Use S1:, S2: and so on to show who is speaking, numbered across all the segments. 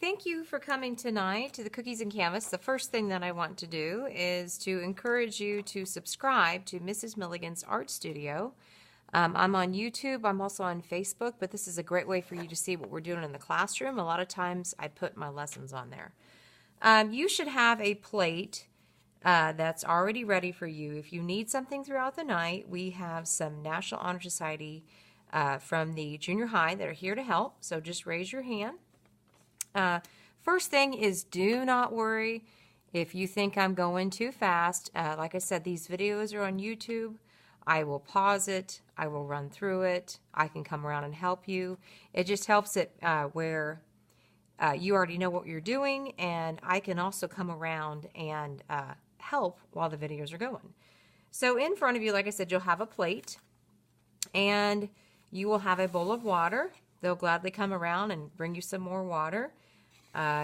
S1: Thank you for coming tonight to the Cookies and Canvas. The first thing that I want to do is to encourage you to subscribe to Mrs. Milligan's Art Studio. I'm on YouTube. I'm also on Facebook, but this is a great way for you to see what we're doing in the classroom. A lot of times I put my lessons on there. You should have a plate that's already ready for you. If you need something throughout the night, we have some National Honor Society from the junior high that are here to help, so just raise your hand. First thing is, do not worry if you think I'm going too fast. Like I said, these videos are on YouTube. I will pause it. I will run through it. I can come around and help you. It just helps it where you already know what you're doing, and I can also come around and help while the videos are going. So in front of you, like I said, you'll have a plate, and you will have a bowl of water. They'll gladly come around and bring you some more water.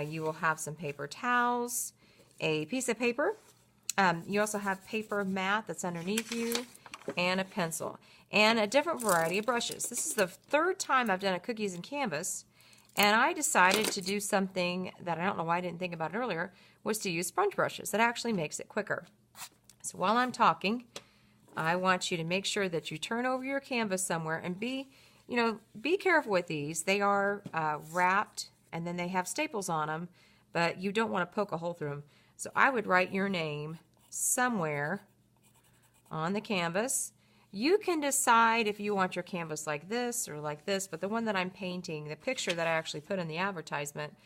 S1: You will have some paper towels, a piece of paper. You also have paper mat that's underneath you, and a pencil, and a different variety of brushes. This is the third time I've done a Cookies and Canvas, and I decided to do something that I don't know why I didn't think about earlier, was to use sponge brushes. That actually makes it quicker. So while I'm talking, I want you to make sure that you turn over your canvas somewhere and be careful with these. They are wrapped, and then they have staples on them, but you don't want to poke a hole through them. So I would write your name somewhere on the canvas. You can decide if you want your canvas like this or like this, but the one that I'm painting, the picture that I actually put in the advertisement,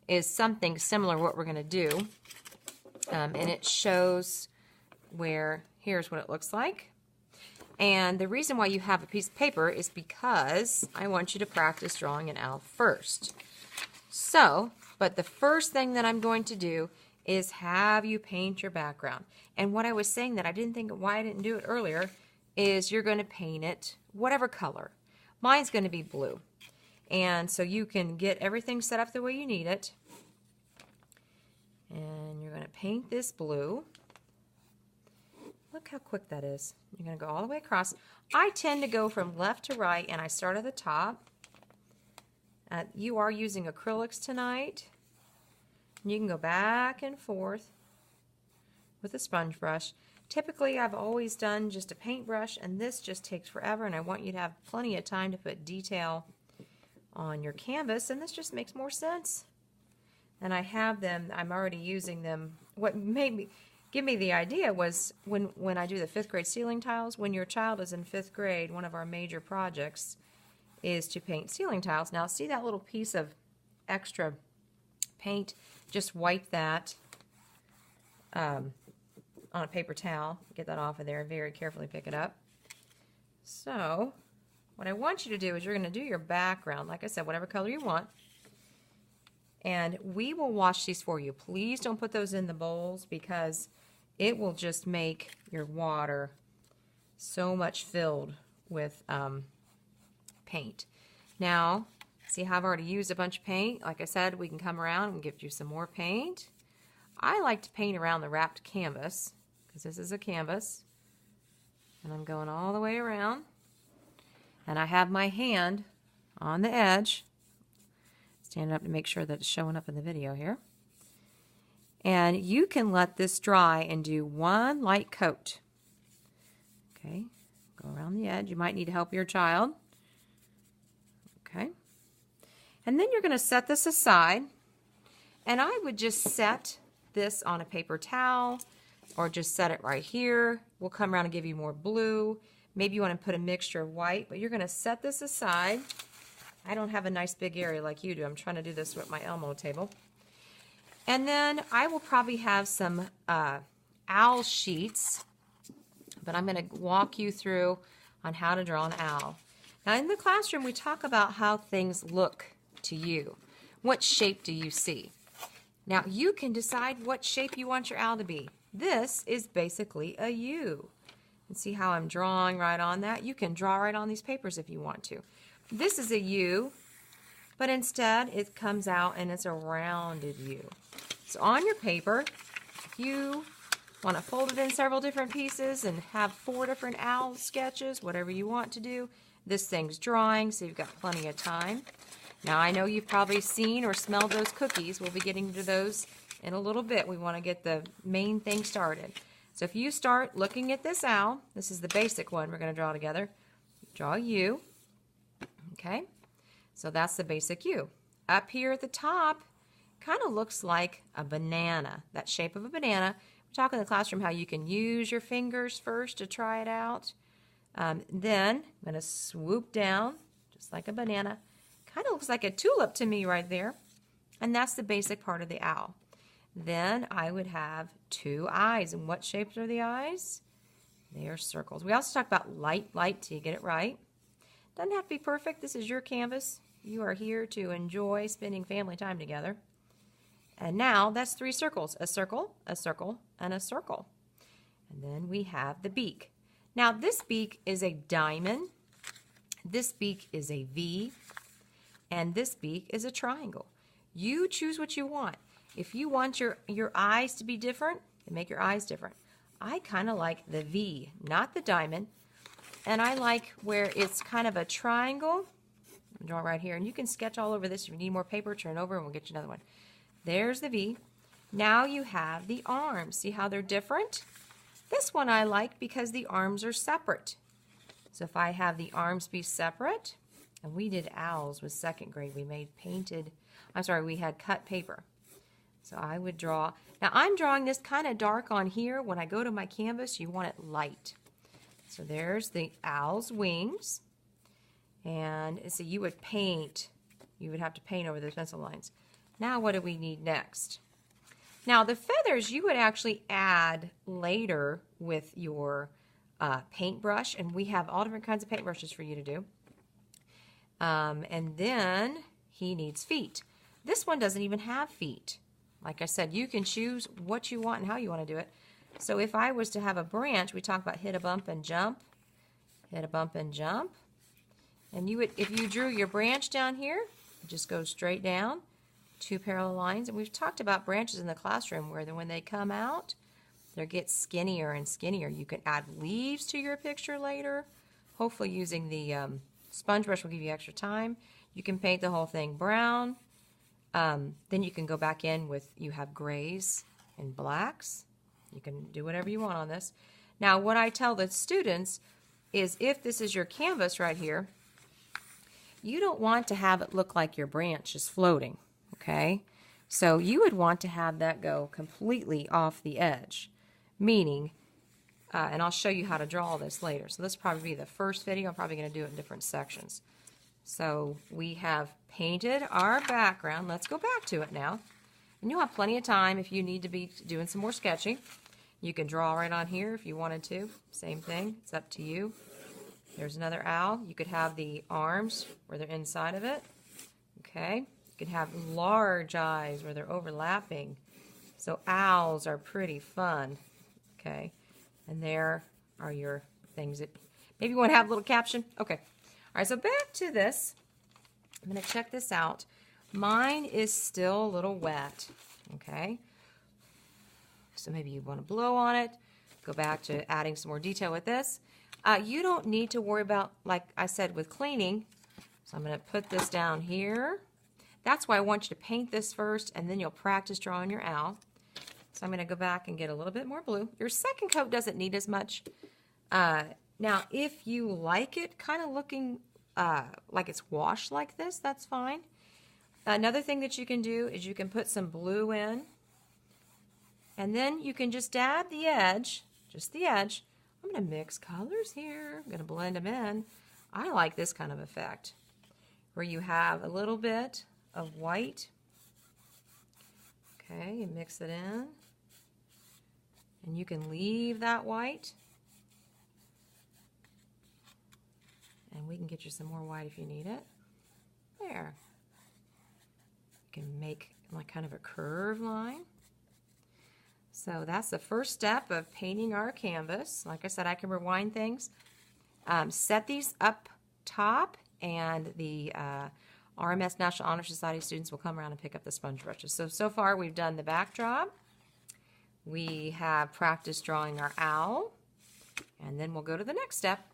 S1: is something similar to what we're going to do. And it shows where, here's what it looks like. And the reason why you have a piece of paper is because I want you to practice drawing an owl first. So, but the first thing that I'm going to do is have you paint your background. And what I was saying that I didn't think why I didn't do it earlier is you're going to paint it whatever color. Mine's going to be blue. And so you can get everything set up the way you need it. And you're going to paint this blue. Look how quick that is. You're going to go all the way across. I tend to go from left to right, and I start at the top. You are using acrylics tonight. You can go back and forth with a sponge brush. Typically, I've always done just a paintbrush, and this just takes forever, and I want you to have plenty of time to put detail on your canvas, and this just makes more sense. And I have them, I'm already using them. What made me give me the idea was when I do the 5th grade ceiling tiles, when your child is in 5th grade, one of our major projects is to paint ceiling tiles. Now, see that little piece of extra paint? Just wipe that on a paper towel. Get that off of there. Very carefully pick it up. So, what I want you to do is you're going to do your background, like I said, whatever color you want. And we will wash these for you. Please don't put those in the bowls because it will just make your water so much filled with paint. Now, see how I've already used a bunch of paint? Like I said, we can come around and give you some more paint. I like to paint around the wrapped canvas because this is a canvas. And I'm going all the way around. And I have my hand on the edge. Stand up to make sure that it's showing up in the video here. And you can let this dry and do one light coat. Okay, go around the edge. You might need to help your child. Okay. And then you're going to set this aside. And I would just set this on a paper towel or just set it right here. We'll come around and give you more blue. Maybe you want to put a mixture of white, but you're going to set this aside. I don't have a nice big area like you do. I'm trying to do this with my Elmo table. And then I will probably have some owl sheets, but I'm going to walk you through on how to draw an owl. Now in the classroom, we talk about how things look to you. What shape do you see? Now you can decide what shape you want your owl to be. This is basically a U. And see how I'm drawing right on that? You can draw right on these papers if you want to. This is a U, but instead it comes out and it's a rounded U. So on your paper, if you want to fold it in several different pieces and have 4 different owl sketches, whatever you want to do, this thing's drawing, so you've got plenty of time. Now, I know you've probably seen or smelled those cookies. We'll be getting to those in a little bit. We want to get the main thing started. So if you start looking at this owl, this is the basic one we're going to draw together. Draw a U. Okay, so that's the basic U. Up here at the top, kind of looks like a banana, that shape of a banana. We talk in the classroom how you can use your fingers first to try it out. Then I'm going to swoop down just like a banana. Kind of looks like a tulip to me right there. And that's the basic part of the owl. Then I would have two eyes. And what shapes are the eyes? They are circles. We also talk about light till you get it right. Doesn't have to be perfect. This is your canvas. You are here to enjoy spending family time together. And now that's three circles. A circle, a circle, and a circle. And then we have the beak. Now this beak is a diamond. This beak is a V. And this beak is a triangle. You choose what you want. If you want your eyes to be different, then make your eyes different. I kind of like the V, not the diamond. And I like where it's kind of a triangle. Draw right here. And you can sketch all over this. If you need more paper, turn over and we'll get you another one. There's the V. Now you have the arms. See how they're different? This one I like because the arms are separate. So if I have the arms be separate, and we did owls with second grade. We we had cut paper. So I would draw. Now I'm drawing this kind of dark on here. When I go to my canvas, you want it light. So there's the owl's wings. And so you would paint. You would have to paint over those pencil lines. Now what do we need next? Now the feathers you would actually add later with your paintbrush. And we have all different kinds of paintbrushes for you to do. And then he needs feet. This one doesn't even have feet. Like I said, you can choose what you want and how you want to do it. So if I was to have a branch, we talk about hit a bump and jump. Hit a bump and jump. And you would, if you drew your branch down here, it just goes straight down, two parallel lines. And we've talked about branches in the classroom where when they come out, they get skinnier and skinnier. You can add leaves to your picture later. Hopefully using the sponge brush will give you extra time. You can paint the whole thing brown. Then you can go back in with, you have grays and blacks. You can do whatever you want on this. Now what I tell the students is if this is your canvas right here, you don't want to have it look like your branch is floating, okay? So you would want to have that go completely off the edge, meaning, and I'll show you how to draw this later. So this will probably be the first video. I'm probably going to do it in different sections. So we have painted our background. Let's go back to it now. And you'll have plenty of time if you need to be doing some more sketching. You can draw right on here if you wanted to. Same thing. It's up to you. There's another owl. You could have the arms where they're inside of it. Okay. You could have large eyes where they're overlapping. So owls are pretty fun. Okay. And there are your things that maybe you want to have a little caption. Okay. All right. So back to this. I'm going to check this out. Mine is still a little wet. Okay. So maybe you want to blow on it. Go back to adding some more detail with this. You don't need to worry about, like I said, with cleaning. So I'm going to put this down here. That's why I want you to paint this first, and then you'll practice drawing your owl. So I'm going to go back and get a little bit more blue. Your second coat doesn't need as much. Now, if you like it kind of looking like it's washed like this, that's fine. Another thing that you can do is you can put some blue in, and then you can just add the edge, just the edge. I'm going to mix colors here. I'm going to blend them in. I like this kind of effect where you have a little bit of white. Okay, you mix it in. And you can leave that white. And we can get you some more white if you need it. There. You can make like kind of a curved line. So that's the first step of painting our canvas. Like I said, I can rewind things. Set these up top, and the RMS National Honor Society students will come around and pick up the sponge brushes. So far we've done the backdrop. We have practiced drawing our owl, and then we'll go to the next step.